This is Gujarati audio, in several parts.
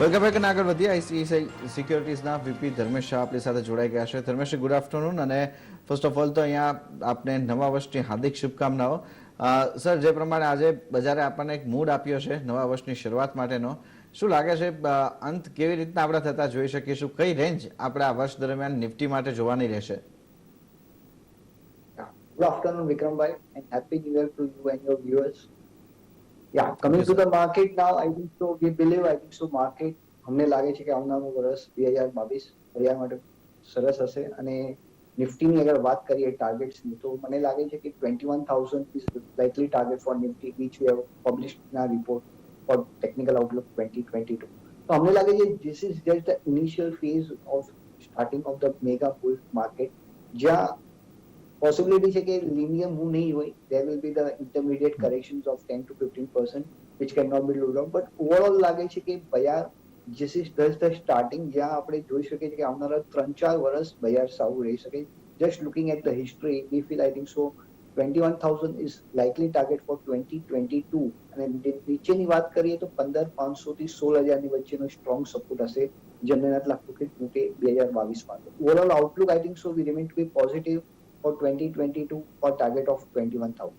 વેલકમ બેક અને આગળ વધીએ. આઈસીઆઈસીઆઈ સિક્યોરિટીઝના વીપી ધર્મેશ શાહ આપણી સાથે જોડાઈ ગયા છે. Dharmesh, good afternoon. અને ફર્સ્ટ ઓફ ઓલ તો અહીંયા આપને નવા વર્ષની હાર્દિક શુભકામનાઓ. સર, જે પ્રમાણે આજે બજારે આપણને એક મૂડ આપ્યો છે નવા વર્ષની શરૂઆત માટેનો, શું લાગે છે અંત કેવી રીતના આપણે થતા જોઈ શકીશું? કઈ રેન્જ આપણે આ વર્ષ દરમિયાન નિફ્ટી માટે જોવાની રહેશે? Good afternoon, Vikram bhai, and happy new year to you and your viewers. Yeah, coming to the market now, I think so. We believe, I think so. Market हमने लागे છે કે આવનારું વર્ષ 2022 બજાર માટે સરસ હશે અને નિફ્ટીની અગર વાત કરીએ ટાર્ગેટ્સની તો મને લાગે છે કે 21,000 is likely target for Nifty which we have published in our report for technical outlook 2022. તો અમને લાગે છે this is just the initial phase of starting of the mega bull market જ્યાં possibility છે કે linear move નહીં હોય. There will be the intermediate corrections of 10 to 15% which cannot be ruled out, but overall લાગે છે કે બજાર this is just the starting જ્યાં આપણે જોઈ શકીએ છીએ કે આવનારા 3-4 વર્ષ બજાર સારું રહી શકે. Just looking at the history, we feel, I think so 21,000 is likely target for 2022 અને નીચેની વાત કરીએ તો 15,500 થી 16,000 ની વચ્ચેનો સ્ટ્રોંગ સપોર્ટ હશે જેમને નથી લાગતું કે તૂટે 2022 માં. Overall Outlook I think so we remain to be positive for 2022 for target of 21,000.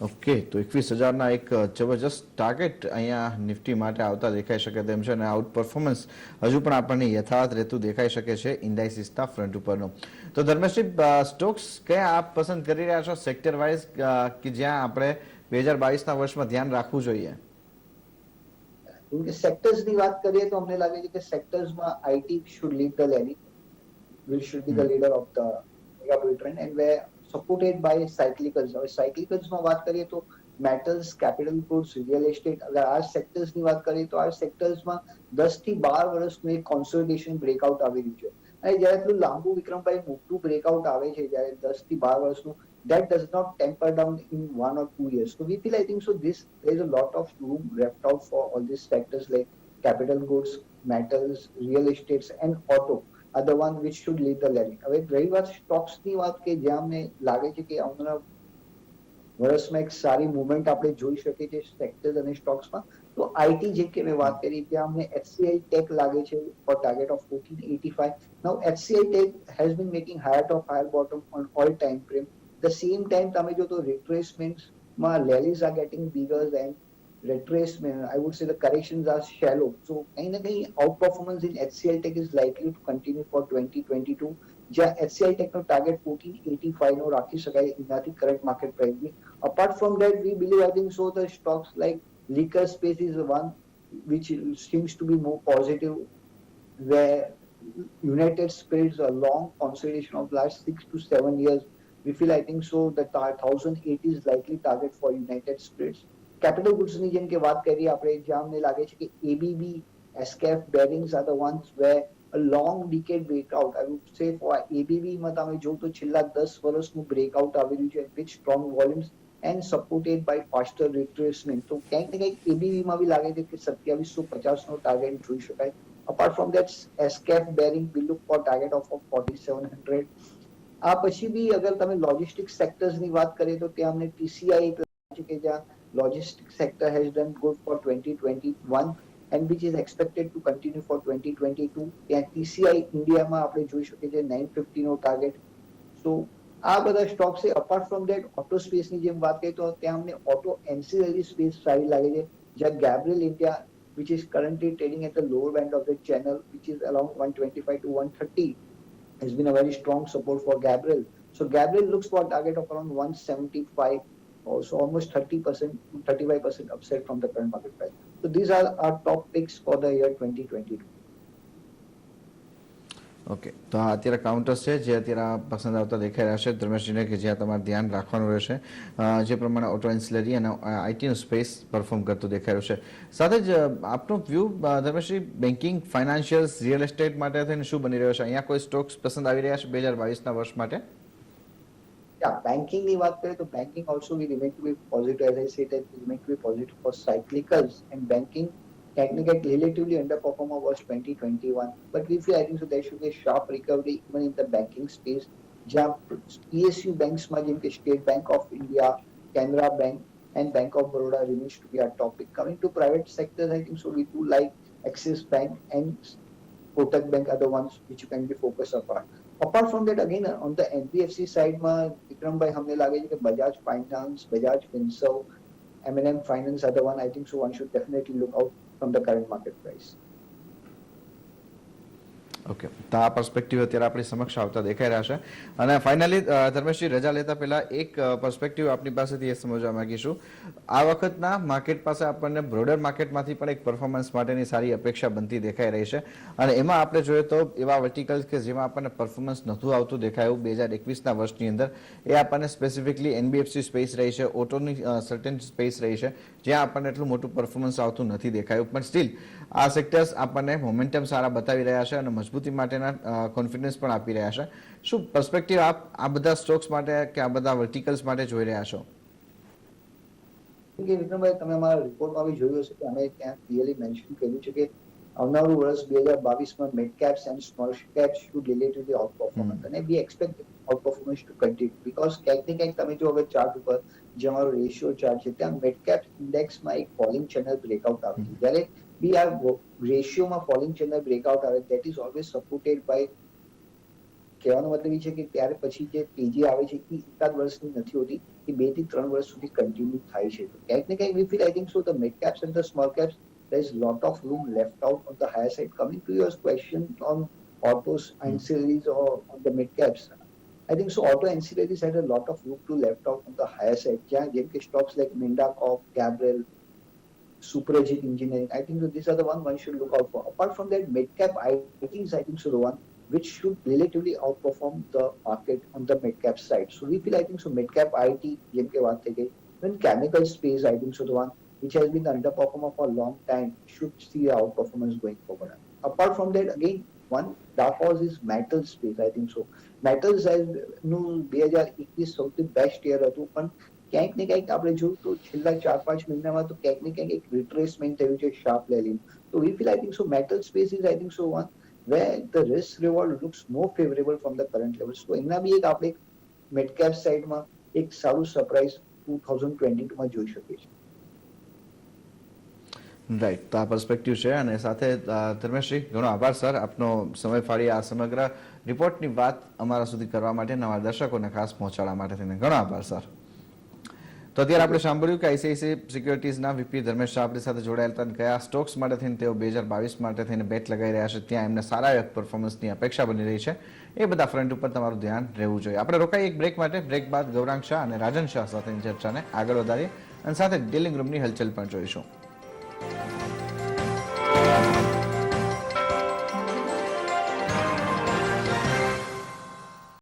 Okay, તો 21,000ના એક જબરજસ્ત ટાર્ગેટ અહીંયા નિફ્ટી માટે આવતા દેખાઈ શકે તેમ છે અને આઉટ પરફોર્મન્સ હજુ પણ આપણને યથાવત રહેતું દેખાઈ શકે છે ઇન્ડાઇસિસના ફ્રન્ટ ઉપરનું. તો ધર્મેશજી, સ્ટોક્સ કયા આપ પસંદ કરી રહ્યા છો સેક્ટર વાઇઝ કે જ્યાં આપણે 2022ના વર્ષમાં ધ્યાન રાખવું જોઈએ? સેક્ટર્સની વાત કરીએ તો અમને લાગે છે કે સેક્ટર્સમાં IT should lead the rally, which should be the leader of the mega bull trend and where supported by cyclicals. હવે cyclicals માં વાત કરીએ તો metals, capital goods, real estate, અગર આ સેક્ટર્સ ની વાત કરીએ તો આ સેક્ટર્સ માં 10 થી 12 વર્ષનું એક કોન્સોલિડેશન બ્રેકઆઉટ આવી રહ્યું છે અને જ્યારે એટલું લાંબુ વિક્રમભાઈ મોટું બ્રેકઆઉટ આવે છે જ્યારે 10 થી 12 વર્ષનું, that does not temper down in 1 or 2 years. So we feel, I think so this there is a lot of room left out for all these sectors like capital goods, metals, real estates and auto are the one which should lead the rally. હવે રહી વાત સ્ટોક્સની વાત કે જ્યાં અમને લાગે છે કે આવનારા વર્ષમાં એક સારી મુવમેન્ટ આપણે જોઈ શકીએ છીએ સેક્ટર્સ અને સ્ટોક્સમાં તો આઈટી જેમ કે મેં વાત કરી ત્યાં અમને HCI ટેક લાગે છે for target of 1485. Now HCI tech has been making higher top higher bottom on all time frame. The same time તમે જો તો રિટ્રેસમેન્ટમાં rallies are getting bigger and retracement, I would say the corrections are shallow. So kahin na kahin outperformance in HCI Tech is likely to continue for 2022. જ્યાં HCI Tech નો target 1485 નો રાખી શકાય એનાથી current market price ની. Apart from that, we believe, I think so the stocks like liquor space is one which seems to be more positive, where United Spirits a long consolidation of last 6 to 7 years. We feel, I think so that 1,080 is likely target for United Spirits. Capital goods ની જેમ કે વાત કરીએ આપણે જ્યાં અમને લાગે છે કે ABB, SKF, bearings are the ones where a long decade breakout. I would say for ABB માં તમે જો તો છેલ્લા 10 વર્ષનું બ્રેકઆઉટ આવી રહ્યું છે with strong volumes and supported by faster retracement. તો ક્યાંક ને ક્યાંક એબીબી માં બી લાગે છે કે 2750 નો ટાર્ગેટ જોઈ શકાય. Apart from that SKF, bearing we look for target of 4700. આ પછી બી અગર તમે લોજિસ્ટિક્સ સેક્ટર્સ ની વાત કરીએ તો ત્યાં અમને ટીસીઆઈ છે કે જ્યાં logistics sector has done good for 2021 and which is expected to continue for 2022. ત્યાં TCI ઇન્ડિયામાં આપણે જોઈ શકીએ છીએ 950 નો ટાર્ગેટ. સો આ બધા સ્ટોક્સ છે. અપાર્ટ ફ્રોમ ધેટ ઓટો સ્પેસની જેમ વાત કરીએ તો ત્યાં અમને ઓટો એન્સિલરી સ્પેસ સારી લાગે છે જ્યાં Gabriel India which is currently trading at the lower end of the channel which is around 125 to 130 has been a very strong support for Gabriel. So Gabriel looks for a target of around 175, also almost 30%, 35% upside from the current market price. So these are our top picks for the year 2022. Okay, તો આ અત્યારે કાઉન્ટર્સ છે જે અત્યારે પસંદ આવતા દેખાઈ રહ્યા છે ધર્મેશજીને કે જ્યાં તમારે ધ્યાન રાખવાનું રહેશે. જે પ્રમાણે ઓટો એન્સિલરી અને આઈટીનું સ્પેસ પરફોર્મ કરતું દેખાઈ રહ્યું છે. સાથે જ આપનો view Dharmeshji banking, financials, real estate માટે થઈને શું બની રહ્યો છે? અહીંયા કોઈ સ્ટોક્સ પસંદ આવી રહ્યા છે 2022ના વર્ષ માટે? Yeah, banking ની વાત કરીએ તો banking also we remain to be positive. As I said, that we remain to be positive for cyclicals and banking technically relatively underperformer was 2021. But we feel, I think so there should be a sharp recovery even in the banking space. જ્યાં PSU banks માં જેમ કે state bank of India, Canara bank and Bank of Baroda remains to be our topic. Coming to private sectors, I think so we do like Axis Bank and Kotak Bank are the ones which you can be focused upon. Apart from that, again, on the NBFC side, Vikramભાઈ हमने लागे છે કે Bajaj Finance, Bajaj Finserv, M&M Finance are the one. I think so one should definitely look out from the current market price. Okay, તો આ પર્સપેક્ટિવ અત્યારે આપણી સમક્ષ આવતા દેખાઈ રહ્યા છે. અને ફાઇનલી ધર્મેશજી, રજા લેતા પહેલા એક પર્સપેક્ટિવ આપની પાસેથી એ સમજવા માંગીશું. આ વખતના માર્કેટ પાસે આપણને બ્રોડર માર્કેટમાંથી પણ એક પરફોર્મન્સ માટેની સારી અપેક્ષા બનતી દેખાઈ રહી છે. અને એમાં આપણે જોઈએ તો એવા વર્ટિકલ્સ કે જેમાં આપણને પરફોર્મન્સ નહોતું આવતું દેખાયું 2021ના વર્ષની અંદર, એ આપણને સ્પેસિફિકલી એનબીએફસી સ્પેસ રહી છે, ઓટોની સર્ટેન સ્પેસ રહી છે, જ્યાં આપણને એટલું મોટું પરફોર્મન્સ આવતું નથી દેખાયું. પણ સ્ટીલ આ સેક્ટર્સ આપણને મોમેન્ટમ સારા બતાવી રહ્યા છે અને મજબૂતી માટેના કોન્ફિડન્સ પણ આપી રહ્યા છે. શું પર્સપેક્ટિવ આપ આ બધા સ્ટોક્સ માટે કે આ બધા વર્ટિકલ્સ માટે જોઈ રહ્યા છો? વિક્રમભાઈ, તમે અમારા રિપોર્ટમાં બી જોયું હશે કે અમે ત્યાં ક્લિયરલી મેન્શન કર્યું છે કે આવનારું વર્ષ 2022માં mid caps and small caps should relatively outperformance, અને we expect outperformance to continue because ક્યાંક ને ક્યાંક તમે જો હવે ચાર્ટ ઉપર જે અમારો રેશિયો ચાર્ટ છે ત્યાં મિડ કેપ ઇન્ડેક્સમાં એક ફોલિંગ ચેનલ બ્રેકઆઉટ આવે છે. જ્યારે બી આ રેશિયોમાં ફોલિંગ ચેનલ બ્રેકઆઉટ આવે that is always supported by, કહેવાનો મતલબ એ છે કે ત્યારે પછી જે તેજી આવે છે એ એકાદ વર્ષની નથી હોતી, એ 2 થી 3 વર્ષ સુધી કન્ટિન્યુ થાય છે. તો ક્યાંક ને ક્યાંક વી feel I think so the mid caps and the small caps there is lot of room left out on the higher side. Coming to your question on autos ancillaries or on the mid caps, I think so auto ancillaries had a lot of room to left out on the higher side. જેમ કે stocks like Minda Corp, Gabriel, Suprajit Engineering, I think so these are the one should look out for. Apart from that, mid cap ITs, I think so the one which should relatively outperform the market on the mid cap side. So we feel I think so mid cap IT, જેમ કે વાત થઈ ગઈ, when chemical space, I think so the one which has been the underperformer for a long time should see outperformance going forward. Apart from that, again, one dark horse is metal space, I think so. Metals નું 2021 સૌથી બેસ્ટ યર હતું, પણ ક્યાંક ને ક્યાંક આપણે જોયું તો છેલ્લા 4-5 મહિનામાં તો ક્યાંક ને ક્યાંક એક રિટ્રેસમેન્ટ થયું છે શાર્પ લેવલિંગ. તો વી feel I think so metal space is I think so one where the risk reward looks more favorable from the current levels. તો એના બી એક આપણે મિડ કેપ સાઈડમાં એક સારું સરપ્રાઈઝ 2022માં જોઈ શકીએ છીએ. રાઈટ, તો આ પર્સપેક્ટિવ છે. અને સાથે ધર્મેશજી, ઘણો આભાર સર, આપનો સમય ફાળી આ સમગ્ર રિપોર્ટની વાત અમારા સુધી કરવા માટે, નવા દર્શકોને ખાસ પહોંચાડવા માટે થઈને ઘણો આભાર સર. તો અત્યારે આપણે સાંભળ્યું કે આઈસીઆઈસીઆઈ સિક્યોરિટીઝના વીપી ધર્મેશ શાહ આપણી સાથે જોડાયેલા હતા. કયા સ્ટોક્સ માટે થઈને તેઓ 2022 માટે થઈને બેટ લગાવી રહ્યા છે, ત્યાં એમને સારા એક પરફોર્મન્સની અપેક્ષા બની રહી છે. એ બધા ફ્રન્ટ ઉપર તમારું ધ્યાન રહેવું જોઈએ. આપણે રોકાઈ એક બ્રેક માટે. બ્રેક બાદ ગૌરાંગ શાહ અને રાજન શાહ સાથેની ચર્ચાને આગળ વધારીએ અને સાથે ડીલિંગ રૂમની હલચલ પણ જોઈશું.